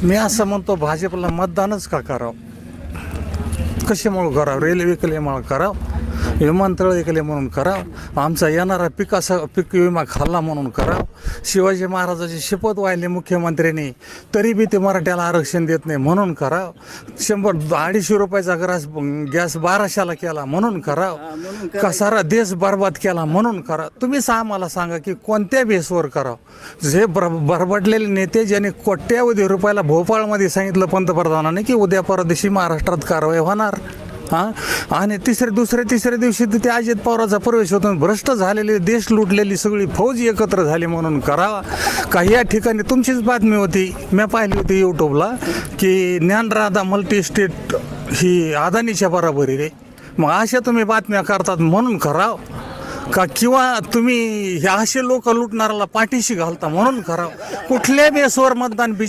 मी असं म्हणतो भाजपला मतदानच का करावं, कशामुळं करावं, रेल्वे केल्यामुळं करावं, विमानतळ ऐकले म्हणून करावं, आमचा येणारा पीक विमा खाल्ला म्हणून करावं, शिवाजी महाराजाची शपथ वाहिली मुख्यमंत्र्यांनी तरी बी ते मराठ्याला आरक्षण देत नाही म्हणून करावं, 100-250 रुपयाचा गॅस 1200ला केला म्हणून करावं, का सारा देश बरबाद केला म्हणून करा. तुम्हीच आम्हाला सांगा की कोणत्या बेसवर करावं. जे बरबडलेले नेते ज्यांनी कोट्यावधी रुपयाला भोपाळमध्ये सांगितलं पंतप्रधानांनी की उद्या परदेशी महाराष्ट्रात कारवाई होणार, हां, आणि तिसऱ्या दिवशी ते अजित पवारांचा प्रवेश होतो. भ्रष्ट झालेले, देश लुटलेली सगळी फौज एकत्र झाली म्हणून करावा. काही या ठिकाणी तुमचीच बातमी होती, मी पाहिली होती यूट्यूबला, की ज्ञानराधा मल्टी स्टेट ही अदानीच्या बरोबरी रे. मग अशा तुम्ही बातम्या करतात म्हणून करावं का, किंवा तुम्ही हे असे लोक लुटणाऱ्याला पाठीशी घालता म्हणून करावं. कुठल्या बेसवर मतदान